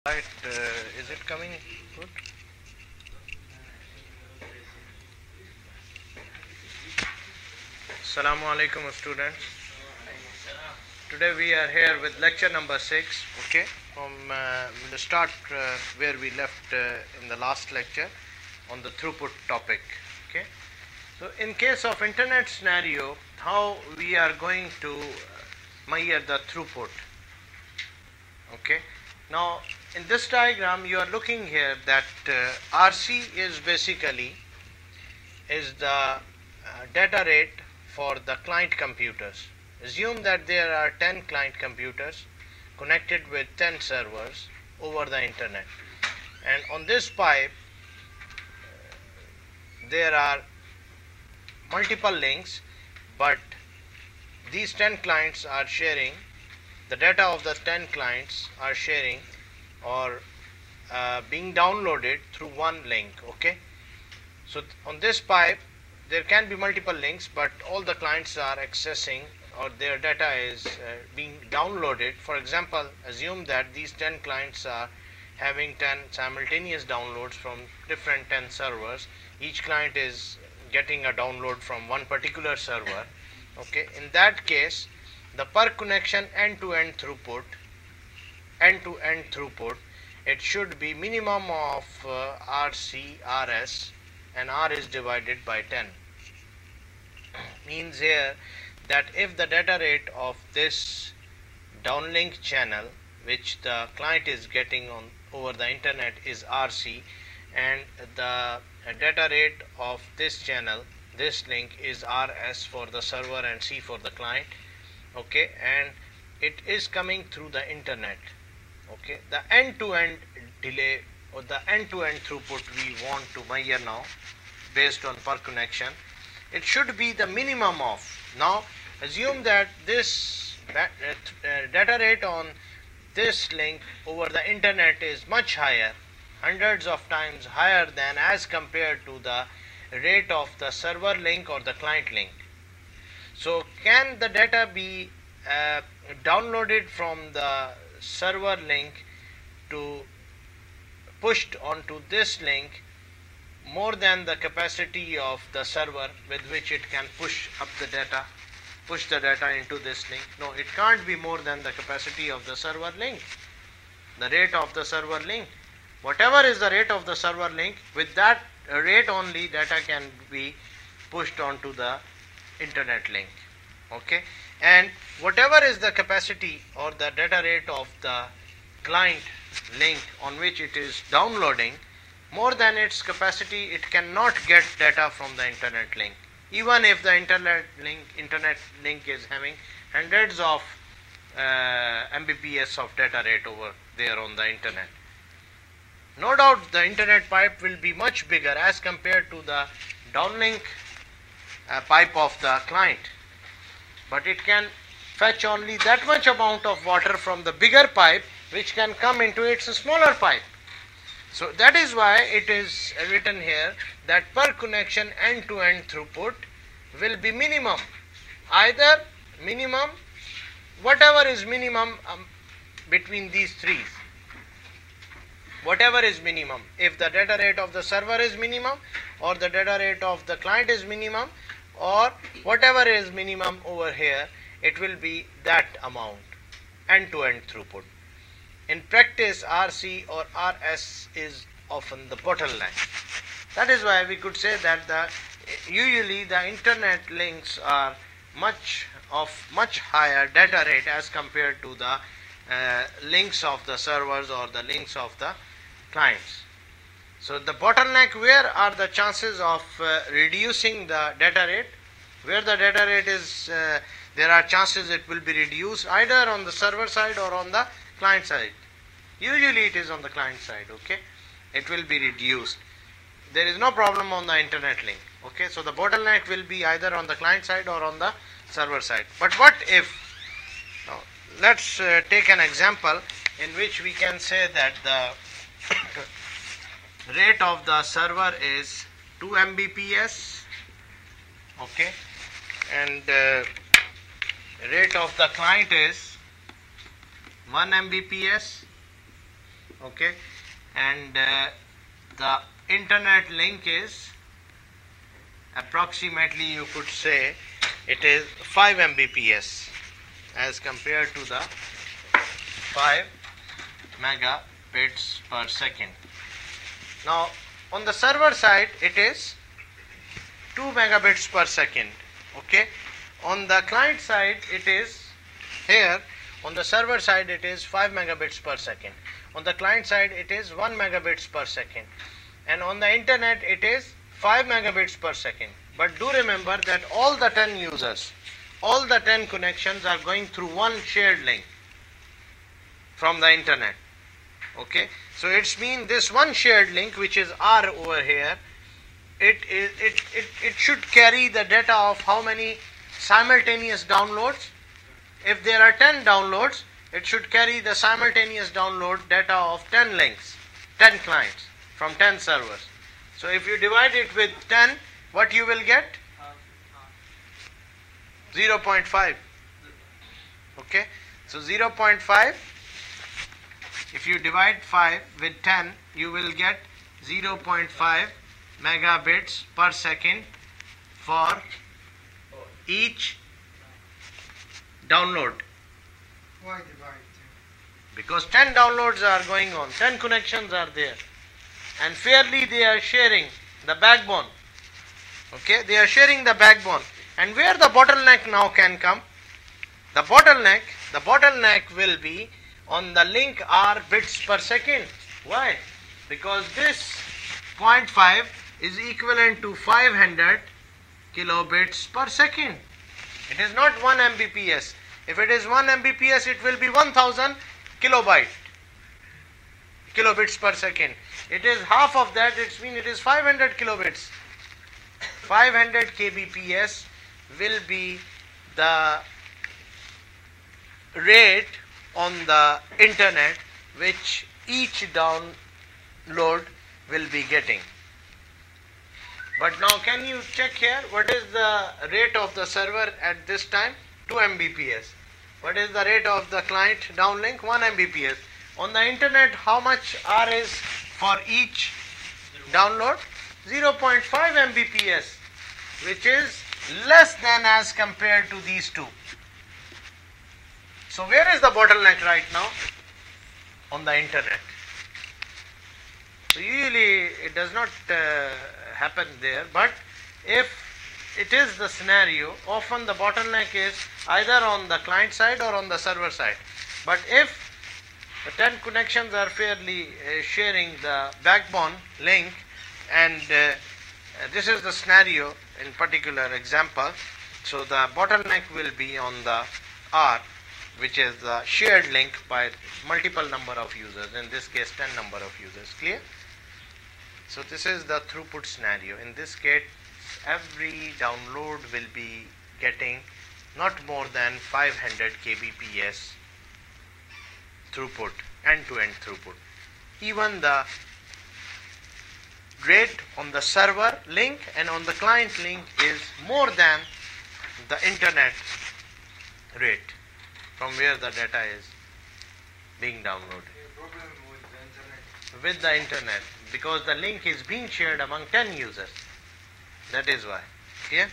Right, is it coming good? Assalamu alaikum students. Today we are here with lecture number 6, okay, from the start where we left in the last lecture on the throughput topic, okay. So in case of internet scenario, how we are going to measure the throughput, okay. Now in this diagram you are looking here that RC is basically is the data rate for the client computers. Assume that there are 10 client computers connected with 10 servers over the internet, and on this pipe there are multiple links, but these 10 clients are sharing the data of the 10 clients are sharing or being downloaded through one link, okay. So on this pipe there can be multiple links, but all the clients are accessing or their data is being downloaded. For example, assume that these 10 clients are having 10 simultaneous downloads from different 10 servers. Each client is getting a download from one particular server, okay. In that case, the per connection end-to-end throughput, it should be minimum of RC/RS, and R is divided by 10. Means here that if the data rate of this downlink channel which the client is getting on over the internet is RC, and the data rate of this channel, this link, is RS for the server and C for the client, okay, and it is coming through the internet, okay. The end-to-end delay or the end-to-end throughput we want to measure now based on per connection, it should be the minimum of. Now assume that this data rate on this link over the internet is much higher, hundreds of times higher than as compared to the rate of the server link or the client link. So can the data be downloaded from the server link to pushed onto this link more than the capacity of the server with which it can push the data into this link? No, it can't be more than the capacity of the server link, the rate of the server link. Whatever is the rate of the server link, with that rate only data can be pushed onto the internet link, okay. And whatever is the capacity or the data rate of the client link on which it is downloading, more than its capacity it cannot get data from the internet link, even if the internet link is having hundreds of Mbps of data rate over there on the internet. No doubt the internet pipe will be much bigger as compared to the downlink pipe of the client, but it can fetch only that much amount of water from the bigger pipe which can come into its smaller pipe. So that is why it is written here that per connection end-to-end throughput will be minimum, either minimum, whatever is minimum between these three, whatever is minimum. If the data rate of the server is minimum, or the data rate of the client is minimum, or whatever is minimum over here, it will be that amount, end-to-end throughput. In practice, RC or RS is often the bottleneck. That is why we could say that usually the internet links are much higher data rate as compared to the links of the servers or the links of the clients. So the bottleneck, where are the chances of reducing the data rate? Where the data rate is, there are chances it will be reduced either on the server side or on the client side. Usually it is on the client side, okay. It will be reduced. There is no problem on the internet link, okay. So the bottleneck will be either on the client side or on the server side. But what if, now let's take an example in which we can say that the rate of the server is 2 Mbps, okay, and rate of the client is 1 Mbps, okay, and the internet link is approximately, you could say, it is 5 Mbps as compared to the 5 megabits per second. Now on the server side it is 2 megabits per second, okay. On the client side it is, here on the server side it is 5 megabits per second, on the client side it is 1 megabits per second, and on the internet it is 5 megabits per second. But do remember that all the 10 users, all the 10 connections are going through one shared link from the internet, okay. So it's mean this one shared link, which is R over here, it should carry the data of how many simultaneous downloads. If there are 10 downloads, it should carry the simultaneous download data of 10 links, 10 clients from 10 servers. So if you divide it with 10, what you will get? 0.5. Okay, so 0.5, if you divide 5 with 10, you will get 0.5 megabits per second for each download. Why divide 10? Because 10 downloads are going on, 10 connections are there, and fairly they are sharing the backbone. Okay, they are sharing the backbone. And where the bottleneck now can come? The bottleneck will be on the link R bits per second. Why? Because this 0.5 is equivalent to 500 kilobits per second. It is not 1 Mbps. If it is 1 Mbps, it will be 1000 kilobits per second. It is half of that, it means it is 500 kilobits. 500 kbps will be the rate on the internet which each download will be getting. But now can you check here, what is the rate of the server at this time? 2 Mbps. What is the rate of the client downlink? 1 Mbps. On the internet, how much R is for each download? 0.5 Mbps, which is less than as compared to these two. So where is the bottleneck right now? On the internet. So usually it does not happen there, but if it is the scenario, often the bottleneck is either on the client side or on the server side. But if the 10 connections are fairly sharing the backbone link, and this is the scenario in particular example, so the bottleneck will be on the R, which is the shared link by multiple number of users, in this case 10 number of users. Clear? So this is the throughput scenario. In this case, every download will be getting not more than 500 kbps throughput, end-to-end throughput. Even the rate on the server link and on the client link is more than the internet rate from where the data is being downloaded. Problem with the internet. With the internet, because the link is being shared among 10 users. That is why. Yeah.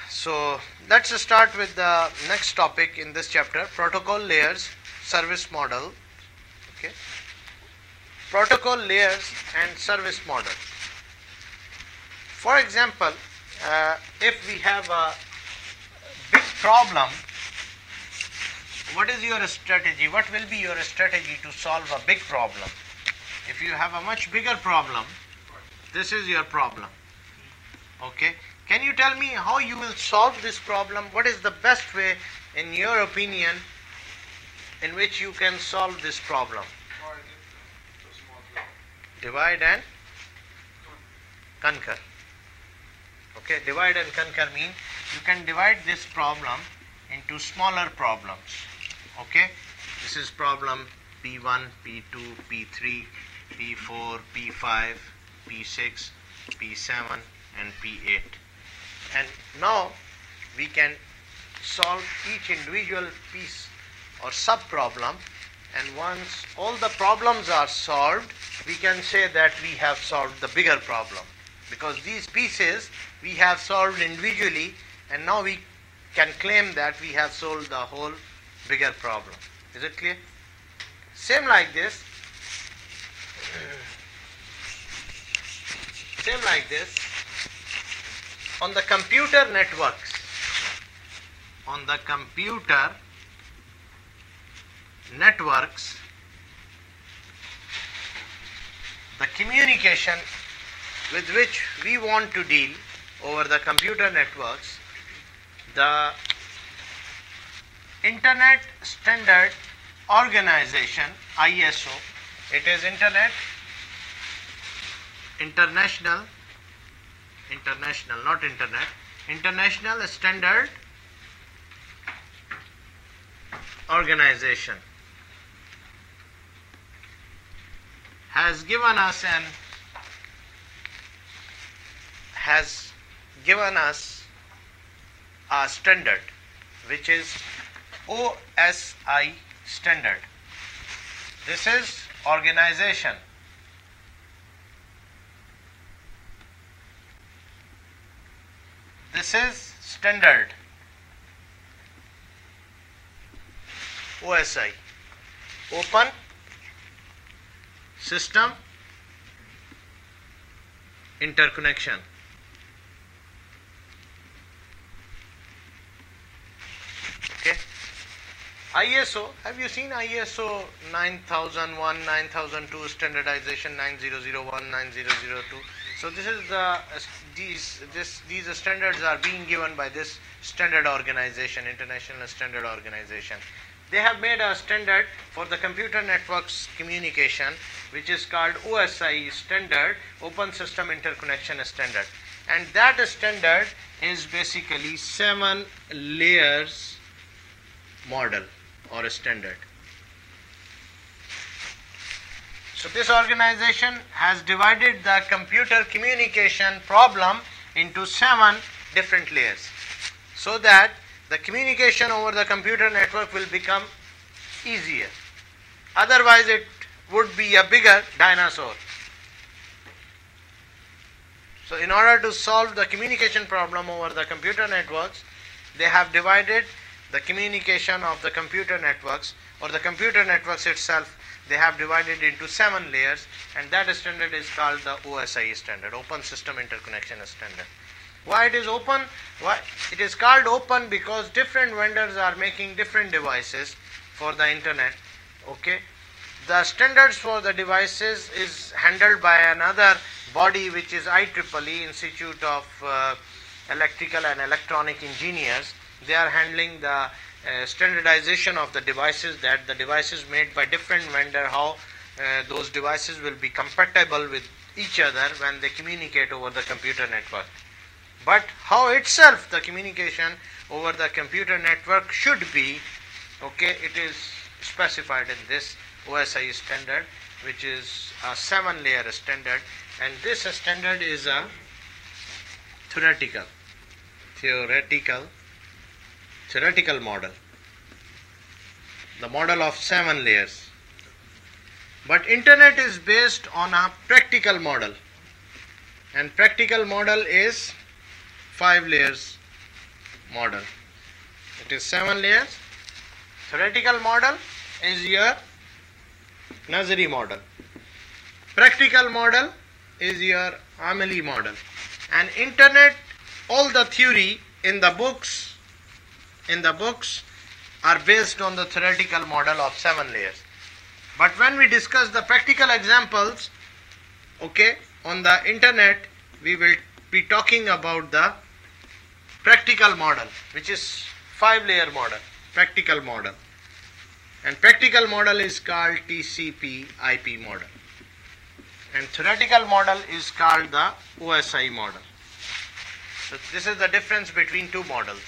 So let's start with the next topic in this chapter: protocol layers, service model. Okay. Protocol layers and service model. For example, if we have a big problem, what is your strategy? What will be your strategy to solve a big problem? If you have a much bigger problem, this is your problem. Okay. Can you tell me how you will solve this problem? What is the best way, in your opinion, in which you can solve this problem? Divide and conquer. Okay, divide and conquer means you can divide this problem into smaller problems. Okay, this is problem P1, P2, P3, P4, P5, P6, P7 and P8. And now we can solve each individual piece or sub problem And once all the problems are solved, we can say that we have solved the bigger problem, because these pieces we have solved individually, and now we can claim that we have solved the whole bigger problem. Is it clear? Same like this. Same like this. On the computer networks, the communication with which we want to deal over the computer networks, the Internet Standard Organization, ISO, it is International Standard Organization has given us a standard, which is OSI standard. This is organization. This is standard. OSI, Open System Interconnection. Okay. ISO, have you seen ISO 9001, 9002 standardization, 9001, 9002? So this is these standards are being given by this standard organization, International Standard Organization. They have made a standard for the computer networks communication, which is called OSI standard, Open System Interconnection Standard. And that standard is basically 7 layers model or a standard. So this organization has divided the computer communication problem into 7 different layers, so that the communication over the computer network will become easier. Otherwise it would be a bigger dinosaur. So in order to solve the communication problem over the computer networks, they have divided the communication of the computer networks, or the computer networks itself, they have divided into 7 layers, and that standard is called the OSI standard, Open System Interconnection Standard. Why it is open? Why it is called open? Because different vendors are making different devices for the internet. Okay, the standards for the devices is handled by another body, which is IEEE, Institute of Electrical and Electronic Engineers. They are handling the standardization of the devices, that the devices made by different vendor, how those devices will be compatible with each other when they communicate over the computer network. But how itself the communication over the computer network should be, okay, it is specified in this OSI standard, which is a 7-layer standard, and this standard is a theoretical model, the model of 7 layers. But internet is based on a practical model, and practical model is 5 layers model. It is 7 layers. Theoretical model is your Nazari model. Practical model is your Amelie model. And internet, all the theory in the books are based on the theoretical model of 7 layers. But when we discuss the practical examples, okay, on the internet, we will be talking about the practical model, which is 5-layer model, practical model. And practical model is called TCP IP model. And theoretical model is called the OSI model. So this is the difference between two models.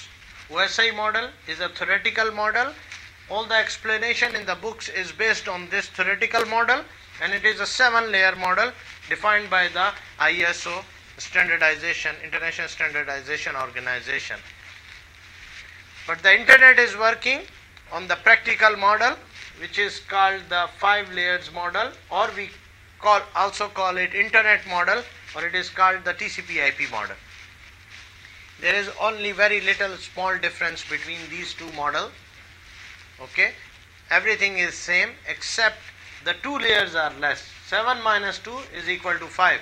OSI model is a theoretical model. All the explanation in the books is based on this theoretical model, and it is a 7-layer model defined by the ISO standardization, International Standardization Organization. But the internet is working on the practical model, which is called the 5 layers model, or we also call it internet model, or it is called the TCP/IP model. There is only very little small difference between these two models. Okay, everything is same except the 2 layers are less. 7 minus 2 is equal to 5.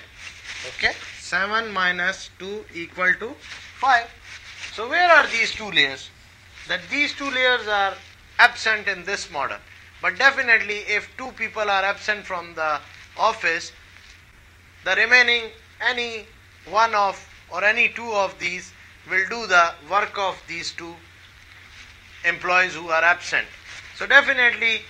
Okay, 7 minus 2 equal to 5. So where are these 2 layers? That these 2 layers are absent in this model. But definitely if 2 people are absent from the office, the remaining any one of or any 2 of these will do the work of these 2 employees who are absent. So definitely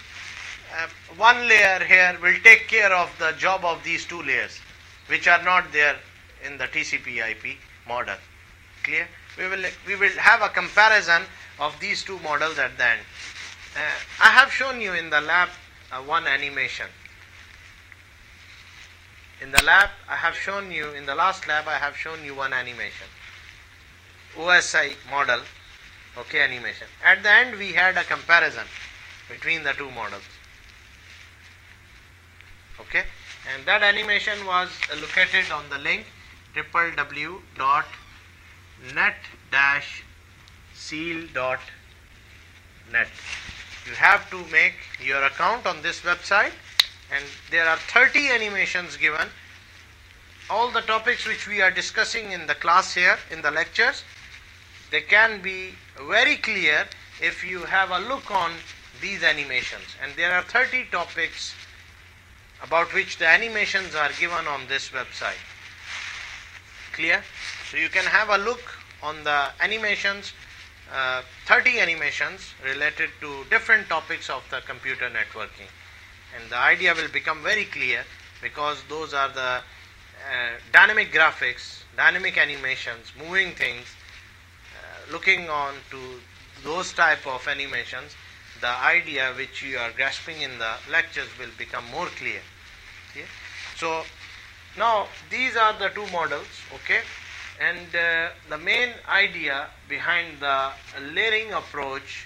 one layer here will take care of the job of these 2 layers, which are not there in the TCP/IP model. Clear? We will have a comparison of these 2 models at the end. I have shown you in the lab one animation. In the lab, I have shown you, in the last lab, I have shown you one animation. OSI model, okay, animation. At the end, we had a comparison between the 2 models. Okay, and that animation was located on the link www.net-seal.net. You have to make your account on this website, and there are 30 animations given. All the topics which we are discussing in the class here, in the lectures, they can be very clear if you have a look on these animations. And there are 30 topics about which the animations are given on this website. Clear? So you can have a look on the animations, 30 animations related to different topics of the computer networking. And the idea will become very clear because those are the dynamic graphics, dynamic animations, moving things. Looking on to those type of animations, the idea which you are grasping in the lectures will become more clear. Okay? So now these are the 2 models, okay, and the main idea behind the layering approach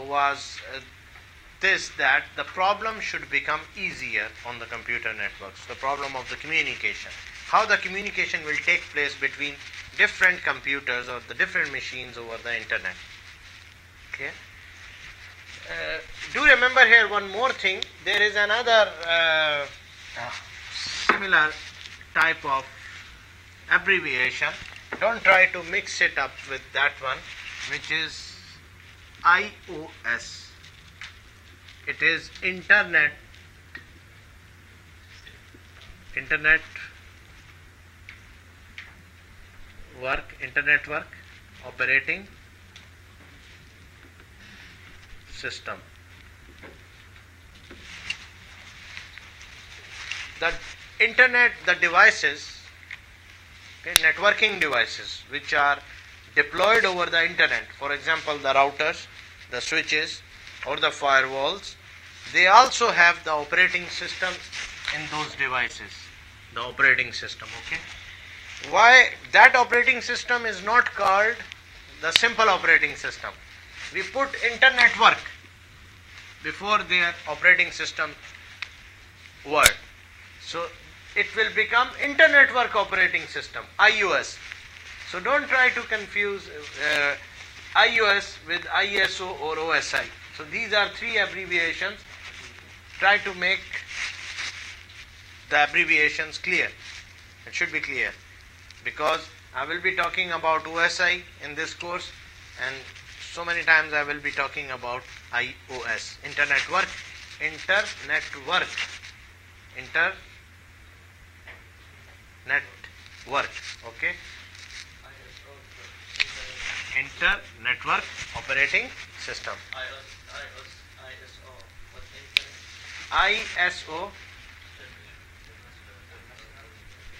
was this, that the problem should become easier on the computer networks, the problem of the communication, how the communication will take place between different computers or the different machines over the internet. Okay. Do remember here one more thing. There is another similar type of abbreviation. Don't try to mix it up with that one, which is IOS. It is Internet Work Operating System. The internet, the devices, okay, networking devices which are deployed over the internet, for example the routers, the switches or the firewalls, they also have the operating system in those devices, the operating system. Okay, why that operating system is not called the simple operating system? We put internet work before their operating system word, so it will become Internet Work Operating System, IOS. So don't try to confuse IOS with ISO or OSI. So these are 3 abbreviations. Try to make the abbreviations clear. It should be clear because I will be talking about OSI in this course, and so many times I will be talking about IOS, Internet Work, okay, Inter-Network Operating System. ISO,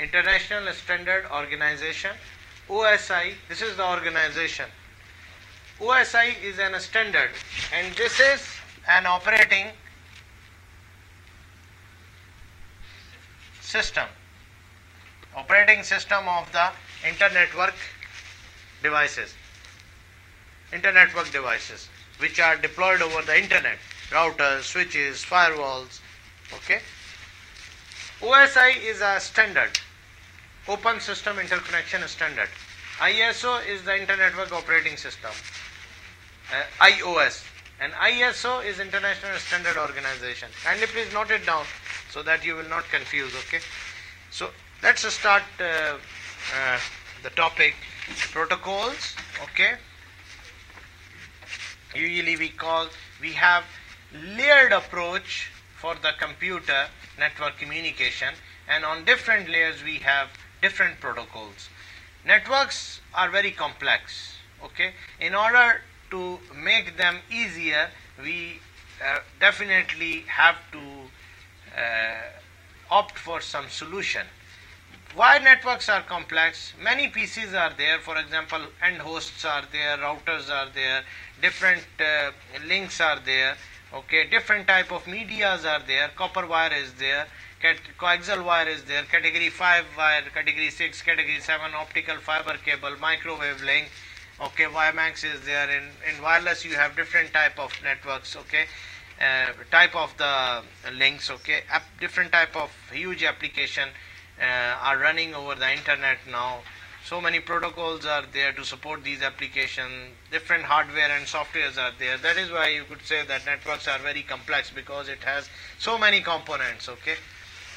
International Standard Organization. OSI, this is the organization. OSI is a standard, and this is an operating system. Operating system of the internet work devices, which are deployed over the internet. routers, switches, firewalls. Okay. OSI is a standard, Open System Interconnection Standard. ISO is the Internet Network Operating System, iOS, and ISO is International Standard Organization. Kindly please note it down so that you will not confuse. Okay. So let's start the topic, protocols. Okay. Usually we have layered approach for the computer network communication, and on different layers we have different protocols. Networks are very complex. Okay. In order to make them easier, we definitely have to opt for some solution. Why networks are complex? Many PCs are there. For example, end hosts are there, routers are there, different links are there. Okay, different type of medias are there. Copper wire is there, coaxial wire is there, category 5 wire, category 6, category 7, optical fiber cable, microwave link. Okay, WiMAX is there. In wireless you have different type of networks. Okay, type of the links. Okay, different type of huge application are running over the internet now. So many protocols are there to support these applications. Different hardware and softwares are there. That is why you could say that networks are very complex, because it has so many components. Okay.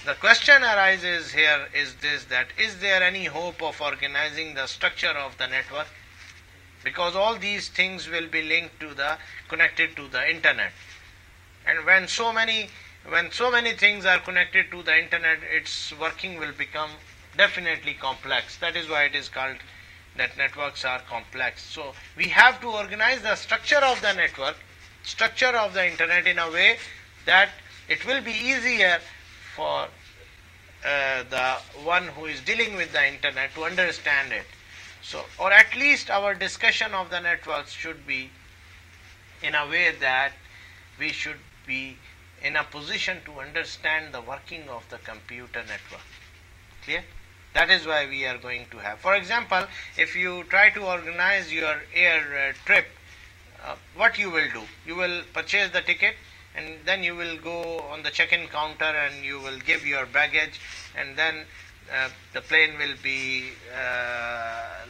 The question arises here is this, that is there any hope of organizing the structure of the network? Because all these things will be linked to connected to the internet. And when so many things are connected to the internet, its working will become definitely complex. That is why it is called that networks are complex. So we have to organize the structure of the network, structure of the internet in a way that it will be easier for the one who is dealing with the internet to understand it. So, or at least our discussion of the networks should be in a way that we should be in a position to understand the working of the computer network. Clear? That is why we are going to have. For example, if you try to organize your air trip, what you will do? You will purchase the ticket, and then you will go on the check-in counter and you will give your baggage, and then the plane will be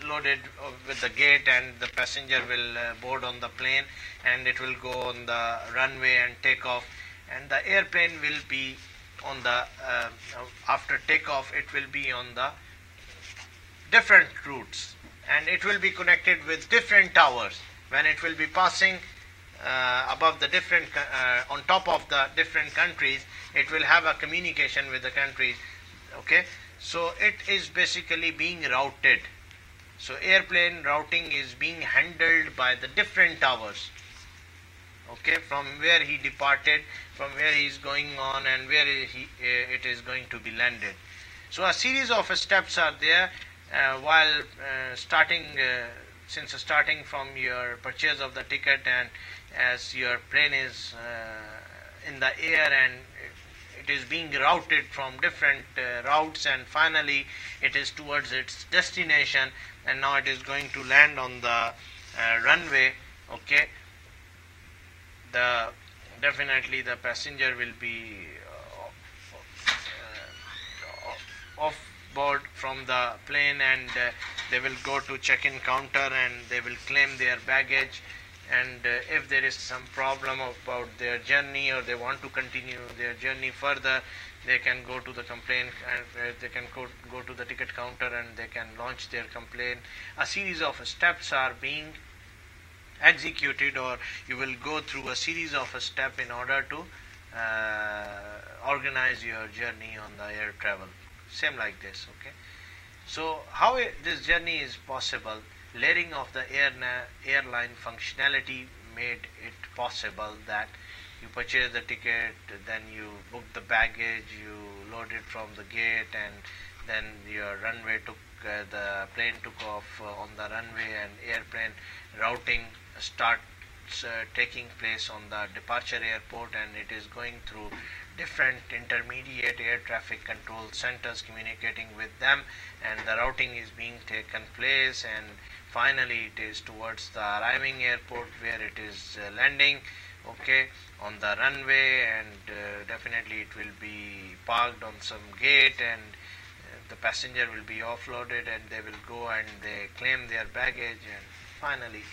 loaded with the gate, and the passenger will board on the plane, and it will go on the runway and take off, and the airplane will be on the after takeoff, it will be on the different routes, and it will be connected with different towers. When it will be passing above the different on top of the different countries, it will have a communication with the countries. Okay, so it is basically being routed. So airplane routing is being handled by the different towers. Okay, from where he departed, from where he is going on, and where it is going to be landed. So a series of steps are there while starting from your purchase of the ticket, and as your plane is in the air, and it is being routed from different routes, and finally it is towards its destination, and now it is going to land on the runway. Okay, definitely the passenger will be off board from the plane, and they will go to check-in counter, and they will claim their baggage, and if there is some problem about their journey, or they want to continue their journey further, they can go to the complaint, and they can go to the ticket counter, and they can launch their complaint. A series of steps are being executed, or you will go through a series of steps in order to organize your journey on the air travel. Same like this. Okay, so how this journey is possible? Layering of the airline functionality made it possible that you purchase the ticket, then you book the baggage, you load it from the gate, and then your runway the plane took off on the runway, and airplane routing starts taking place on the departure airport, and it is going through different intermediate air traffic control centers communicating with them, and the routing is being taken place, and finally it is towards the arriving airport where it is landing. okay, on the runway, and definitely it will be parked on some gate, and the passenger will be offloaded, and they will go and they claim their baggage, and finally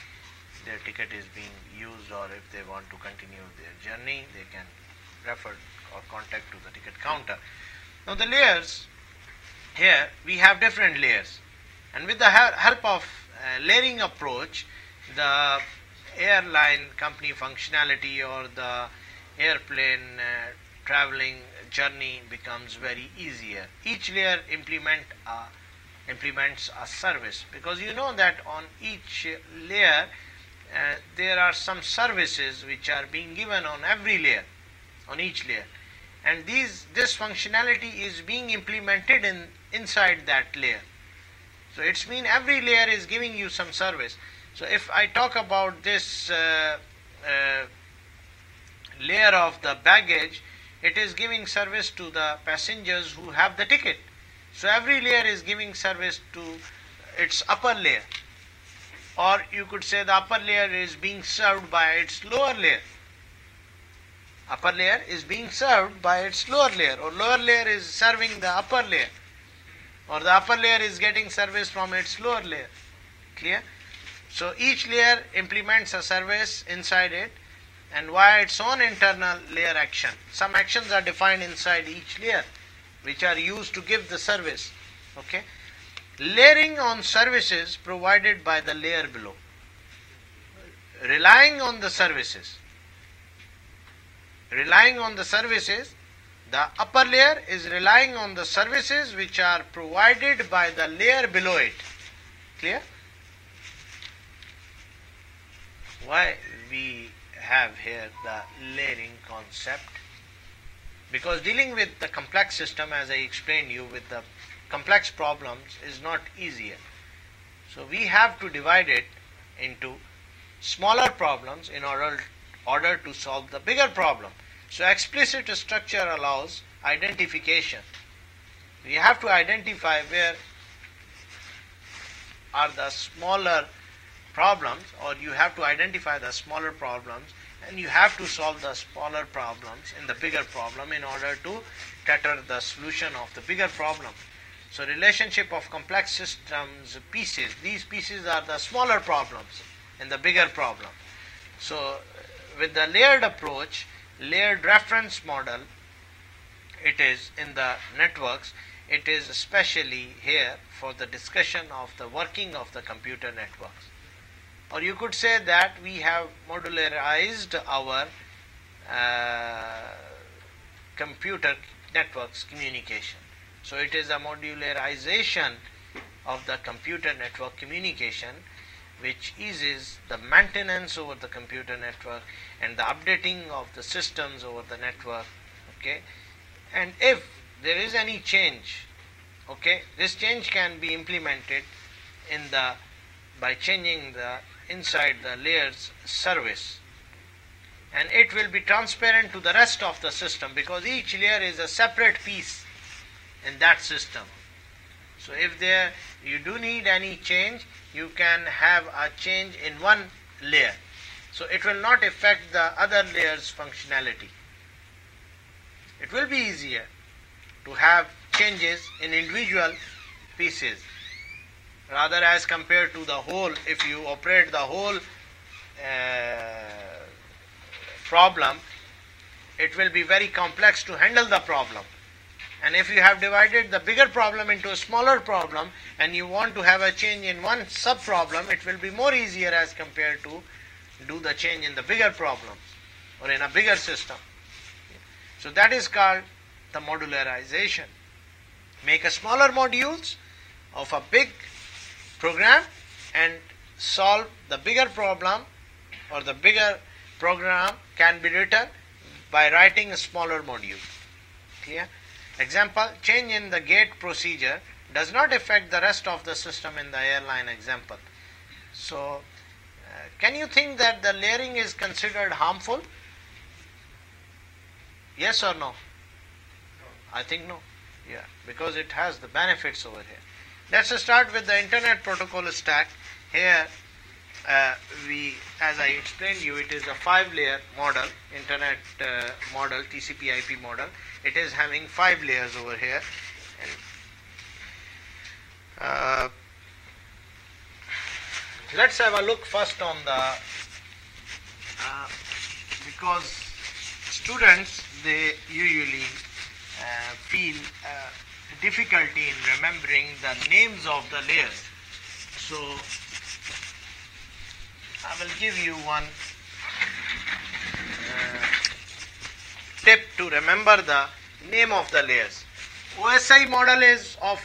their ticket is being used, or if they want to continue their journey, they can refer or contact to the ticket counter. Now the layers, here we have different layers, and with the help of layering approach, the airline company functionality or the airplane traveling journey becomes very easier. Each layer implements a service, because you know that on each layer there are some services which are being given on every layer, on each layer, and this functionality is being implemented inside that layer. So it's mean every layer is giving you some service. So if I talk about this layer of the baggage, it is giving service to the passengers who have the ticket. So every layer is giving service to its upper layer, or you could say the upper layer is being served by its lower layer. Upper layer is being served by its lower layer, or lower layer is serving the upper layer, or the upper layer is getting service from its lower layer. Clear? So each layer implements a service inside it, and via its own internal layer action. Some actions are defined inside each layer which are used to give the service. Okay? Layering on services provided by the layer below. Relying on the services. The upper layer is relying on the services which are provided by the layer below it. Clear? Why we have here the layering concept? Because dealing with the complex system, as I explained you, with the complex problems is not easier. So we have to divide it into smaller problems in order to solve the bigger problem. So explicit structure allows identification. We have to identify where are the smaller problems, or you have to identify the smaller problems, and you have to solve the smaller problems in the bigger problem in order to cater the solution of the bigger problem. So relationship of complex systems pieces, these pieces are the smaller problems in the bigger problem. So with the layered approach, layered reference model, it is in the networks, it is especially here for the discussion of the working of the computer networks. Or you could say that we have modularized our computer networks communication. So it is a modularization of the computer network communication, which eases the maintenance over the computer network and the updating of the systems over the network. Okay, and if there is any change, okay, this change can be implemented by changing the inside the layers service, and it will be transparent to the rest of the system, because each layer is a separate piece in that system. So if you do need any change, you can have a change in one layer, so it will not affect the other layers functionality. It will be easier to have changes in individual pieces, rather as compared to the whole. If you operate the whole problem, it will be very complex to handle the problem. And if you have divided the bigger problem into a smaller problem and you want to have a change in one sub problem, it will be more easier as compared to do the change in the bigger problems or in a bigger system. So that is called the modularization. Make a smaller modules of a big program and solve the bigger problem, or the bigger program can be written by writing a smaller module. Clear? Example, change in the gate procedure does not affect the rest of the system in the airline example. So can you think that the layering is considered harmful? Yes or no? I think no. Yeah, because it has the benefits over here. Let's start with the Internet Protocol stack. Here as I explained you, it is a 5-layer model, internet model, TCP/IP model. It is having 5 layers over here. And, let's have a look first on the because students, they usually feel difficulty in remembering the names of the layers. So I will give you one tip to remember the name of the layers. OSI model is of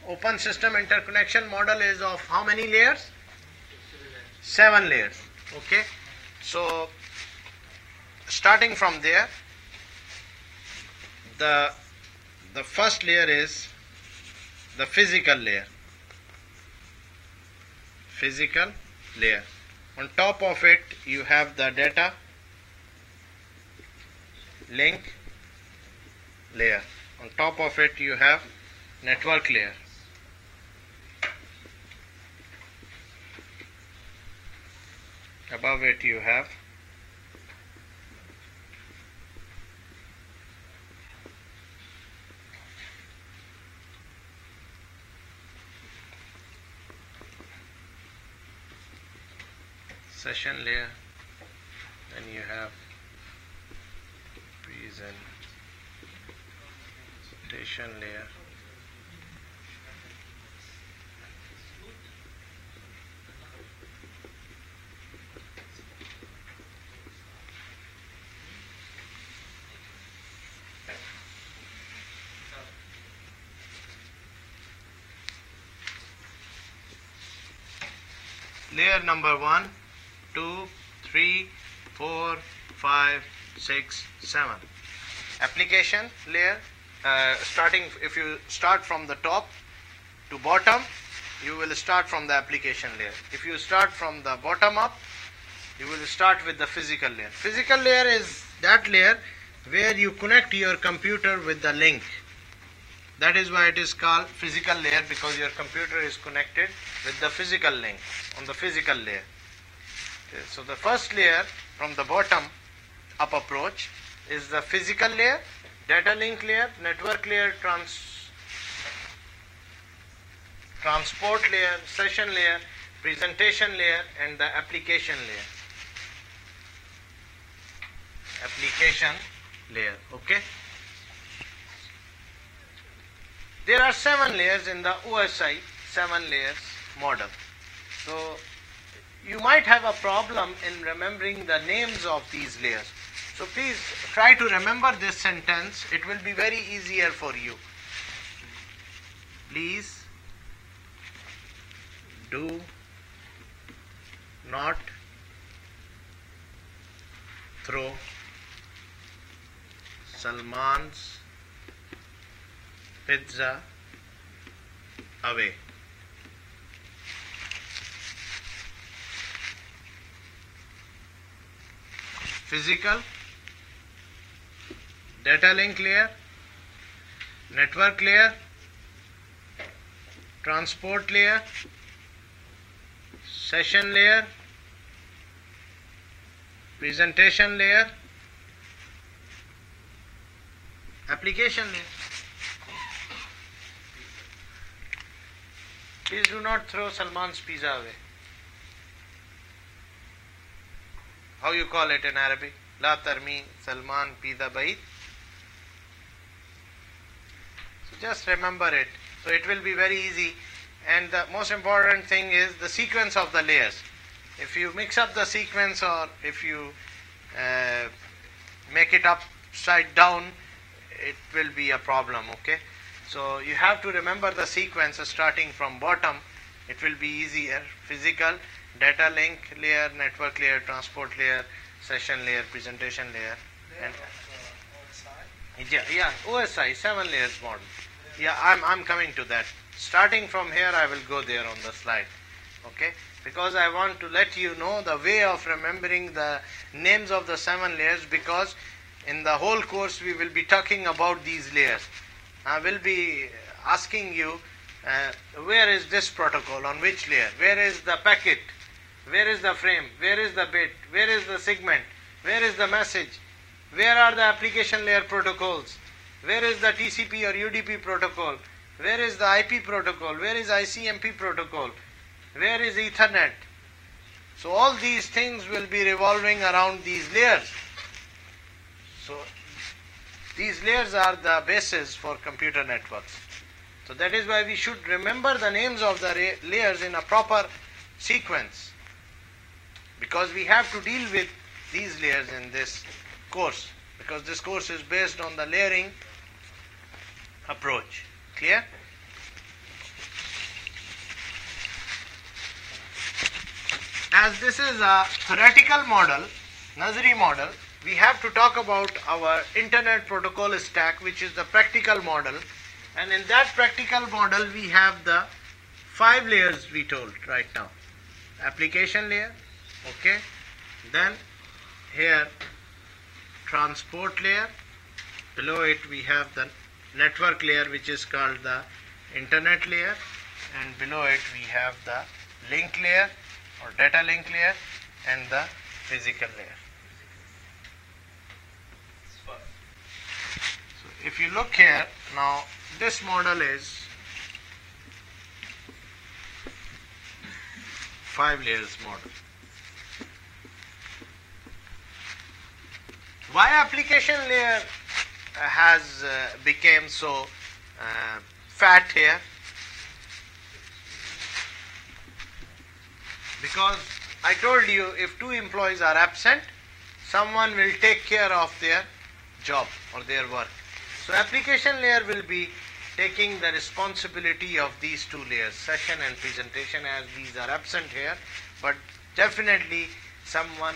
open system interconnection model is of how many layers? 7 layers. Okay. So starting from there, the first layer is the physical layer. Physical layer. On top of it, you have the data link layer. On top of it, you have network layer. Above it, you have session layer, then you have presentation layer, layer number 1, 2, 3, 4, 5, 6, 7. Application layer, starting, if you start from the top to bottom, you will start from the application layer. If you start from the bottom up, you will start with the physical layer. Physical layer is that layer where you connect your computer with the link. That is why it is called physical layer, because your computer is connected with the physical link on the physical layer. Okay, so the first layer from the bottom up approach is the physical layer, data link layer, network layer, transport layer, session layer, presentation layer, and the application layer. Application layer. Okay. There are 7 layers in the OSI 7 layers model. So you might have a problem in remembering the names of these layers. So please try to remember this sentence. It will be very easier for you. Please do not throw Salman's pizza away. Physical, data link layer, network layer, transport layer, session layer, presentation layer, application layer. Please do not throw Salman's pizza away. How you call it in Arabic? La tarmi Salman pizza bait. So just remember it. So it will be very easy. And the most important thing is the sequence of the layers. If you mix up the sequence, or if you make it upside down, it will be a problem. Okay. So you have to remember the sequence starting from bottom. It will be easier. Physical, data link layer, network layer, transport layer, session layer, presentation layer. And yeah, OSI 7 layers model. Yeah, I'm coming to that. Starting from here, I will go there on the slide. Okay, because I want to let you know the way of remembering the names of the 7 layers, because in the whole course we will be talking about these layers. I will be asking you where is this protocol, on which layer, where is the packet Where is the frame? Where is the bit? Where is the segment? Where is the message? Where are the application layer protocols? Where is the TCP or UDP protocol? Where is the IP protocol? Where is ICMP protocol? Where is Ethernet? So all these things will be revolving around these layers. So these layers are the basis for computer networks. So that is why we should remember the names of the layers in a proper sequence, because we have to deal with these layers in this course, because this course is based on the layering approach. Clear? As this is a theoretical model, Nazari model, we have to talk about our Internet protocol stack, which is the practical model. And in that practical model, we have the 5 layers we told right now. Application layer, okay. Then here transport layer. Below it we have the network layer, which is called the internet layer. And below it we have the link layer or data link layer and the physical layer. So if you look here, now this model is 5 layers model. Why application layer has became so fat here? Because I told you, if 2 employees are absent, someone will take care of their job or their work. So application layer will be taking the responsibility of these 2 layers, session and presentation, as these are absent here, but definitely someone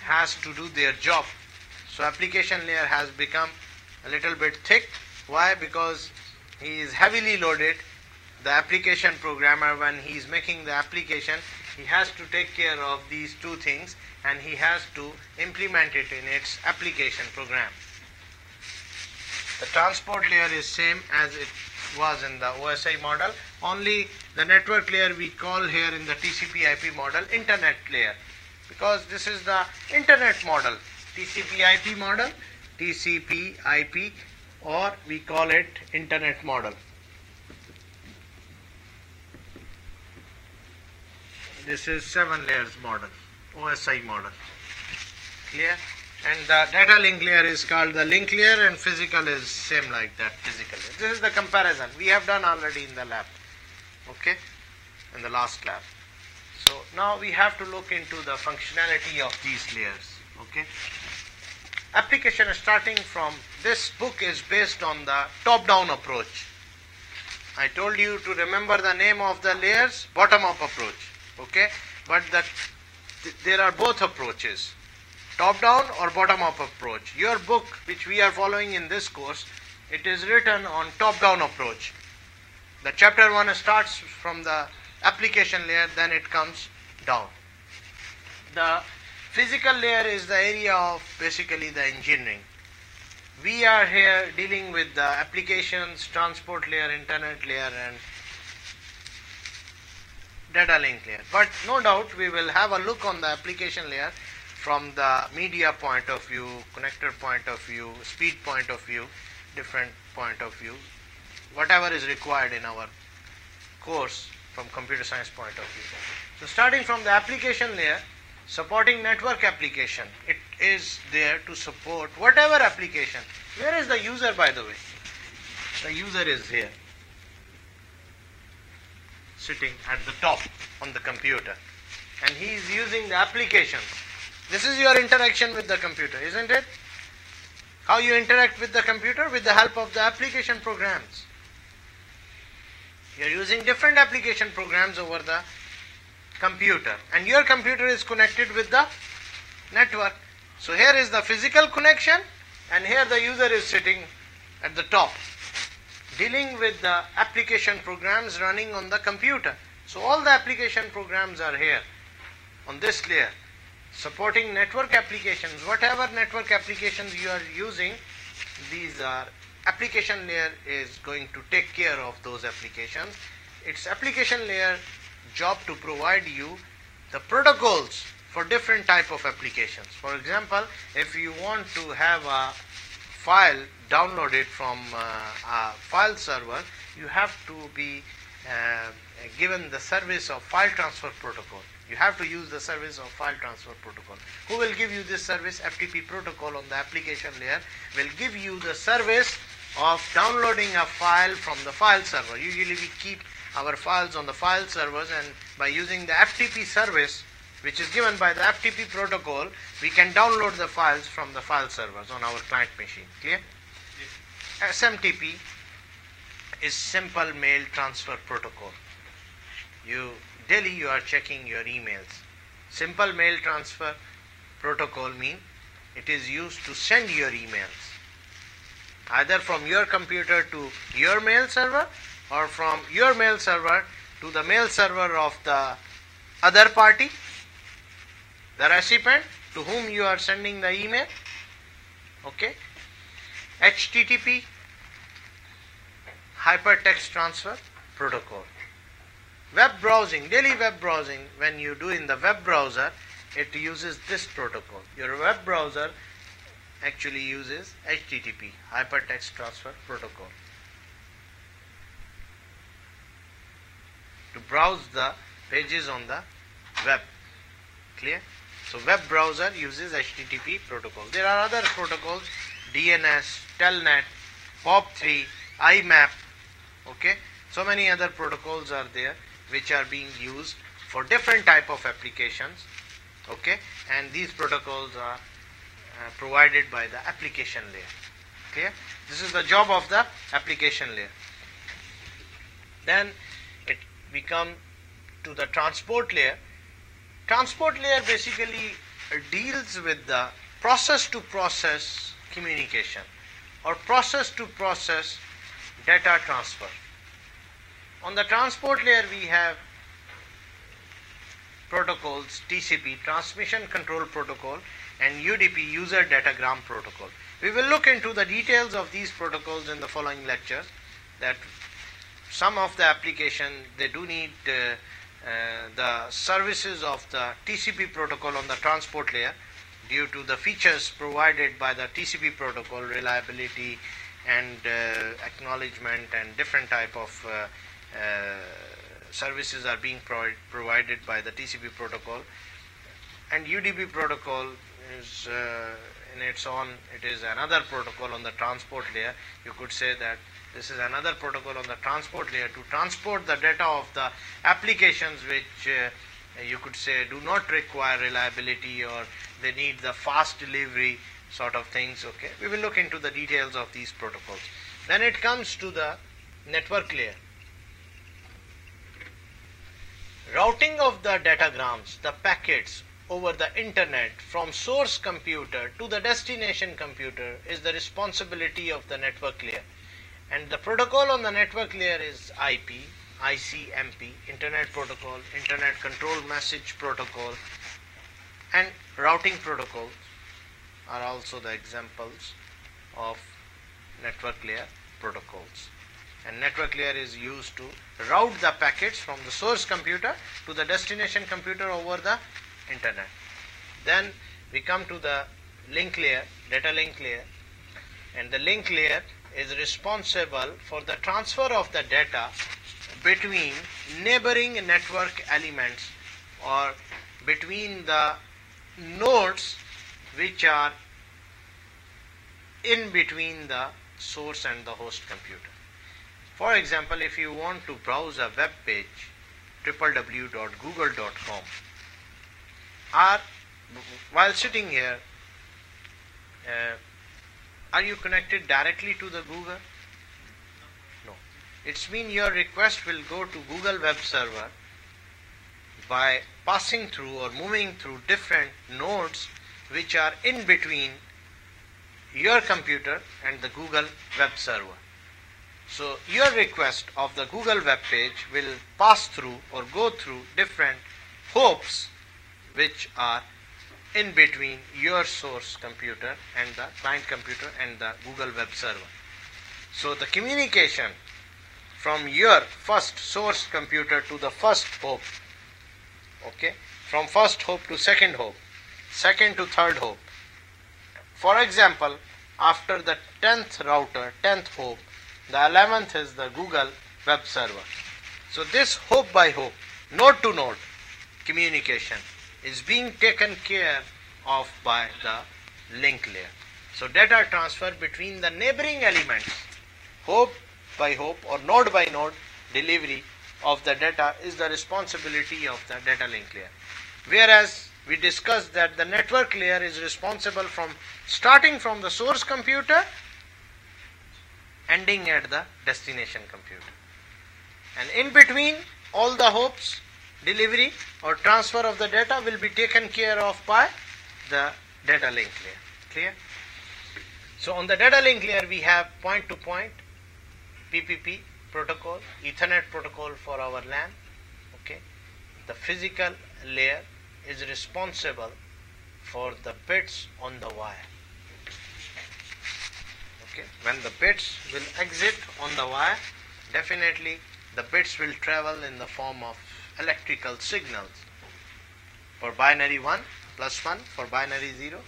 has to do their job. So application layer has become a little bit thick. Why? Because he is heavily loaded. The application programmer, when he is making the application, he has to take care of these 2 things and he has to implement it in its application program. The transport layer is same as it was in the OSI model, only the network layer we call here in the TCP IP model internet layer, because this is the internet model, TCP IP model, TCP IP, or we call it internet model. This is 7 layers model, OSI model. Clear? And the data link layer is called the link layer, and physical is same like that, physical layer. This is the comparison we have done already in the lab, okay, in the last lab. So now we have to look into the functionality of these layers, okay. Application starting from this book is based on the top-down approach. I told you to remember the name of the layers, bottom-up approach, okay, but there are both approaches, top-down or bottom-up approach. Your book, which we are following in this course, it is written on top-down approach. The chapter 1 starts from the application layer, then it comes down. The physical layer is the area of basically the engineering. We are here dealing with the applications, transport layer, internet layer, and data link layer. But no doubt we will have a look on the application layer from the media point of view, connector point of view, speed point of view, different point of view, whatever is required in our course from computer science point of view. So starting from the application layer, supporting network application, it is there to support whatever application. Where is the user, by the way? The user is here, sitting at the top on the computer, and he is using the applications. This is your interaction with the computer, isn't it? How you interact with the computer? With the help of the application programs. You are using different application programs over the computer, and your computer is connected with the network. So here is the physical connection, and here the user is sitting at the top, dealing with the application programs running on the computer. So all the application programs are here on this layer, supporting network applications. Whatever network applications you are using, these are application layer is going to take care of those applications. It's application layer job to provide you the protocols for different type of applications. For example, if you want to have a file downloaded from a file server, you have to be given the service of file transfer protocol. You have to use the service of file transfer protocol. Who will give you this service? FTP protocol on the application layer will give you the service of downloading a file from the file server. Usually we keep our files on the file servers, and by using the FTP service, which is given by the FTP protocol, we can download the files from the file servers on our client machine. Clear? Yes. SMTP is Simple Mail Transfer Protocol. Daily you are checking your emails. Simple Mail Transfer Protocol means it is used to send your emails either from your computer to your mail server, or from your mail server to the mail server of the other party, the recipient to whom you are sending the email. Okay. HTTP, Hypertext Transfer Protocol. Web browsing, daily web browsing, when you do in the web browser, it uses this protocol. Your web browser actually uses HTTP, Hypertext Transfer Protocol, to browse the pages on the web. Clear? So web browser uses HTTP protocol. There are other protocols, DNS, Telnet, POP3, IMAP. Okay? So many other protocols are there which are being used for different type of applications. Okay? And these protocols are provided by the application layer. Clear? This is the job of the application layer. Then we come to the transport layer. Transport layer basically deals with the process-to-process communication or process-to-process data transfer. On the transport layer we have protocols, TCP, Transmission Control Protocol, and UDP, User Datagram Protocol. We will look into the details of these protocols in the following lectures. That some of the application, they do need the services of the TCP protocol on the transport layer due to the features provided by the TCP protocol, reliability and acknowledgement and different type of services are being provided by the TCP protocol. And UDP protocol is in its own, it is another protocol on the transport layer. You could say that this is another protocol on the transport layer to transport the data of the applications which you could say do not require reliability, or they need the fast delivery sort of things. Okay, we will look into the details of these protocols. Then it comes to the network layer. Routing of the datagrams, the packets over the internet from source computer to the destination computer is the responsibility of the network layer. And the protocol on the network layer is IP, ICMP, Internet Protocol, Internet Control Message Protocol, and routing protocols are also the examples of network layer protocols. And network layer is used to route the packets from the source computer to the destination computer over the internet. Then we come to the link layer, data link layer, and the link layer is responsible for the transfer of the data between neighboring network elements or between the nodes which are in between the source and the host computer. For example, if you want to browse a web page, www.google.com, or while sitting here, are you connected directly to the Google? No. It's mean your request will go to Google web server by passing through or moving through different nodes which are in between your computer and the Google web server. So your request of the Google web page will pass through or go through different hops which are in between your source computer and the client computer and the Google web server. So the communication from your first source computer to the first hop, okay, from first hop to second hop, second to third hop. For example, after the 10th router, 10th hop, the 11th is the Google web server. So this hop by hop, node to node communication is being taken care of by the link layer. So data transfer between the neighboring elements, hop by hop or node by node delivery of the data is the responsibility of the data link layer. Whereas we discussed that the network layer is responsible from starting from the source computer, ending at the destination computer. And in between, all the hops, delivery or transfer of the data will be taken care of by the data link layer. Clear? So on the data link layer, we have point-to-point PPP protocol, Ethernet protocol for our LAN. Okay, the physical layer is responsible for the bits on the wire. Okay, when the bits will exit on the wire, definitely the bits will travel in the form of electrical signals. For binary 1 plus 1, for binary 0,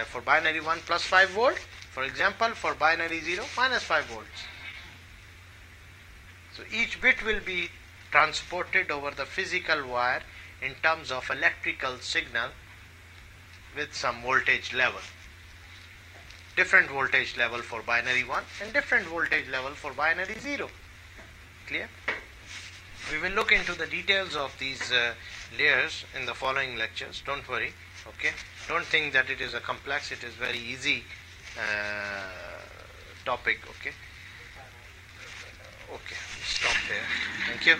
for binary 1 plus 5 volt, for example, for binary 0 minus 5 volts. So each bit will be transported over the physical wire in terms of electrical signal with some voltage level. Different voltage level for binary 1 and different voltage level for binary 0. Clear? We will look into the details of these layers in the following lectures. Don't worry. Okay? Don't think that it is a complex, it is very easy topic. Okay? Okay, stop there. Thank you.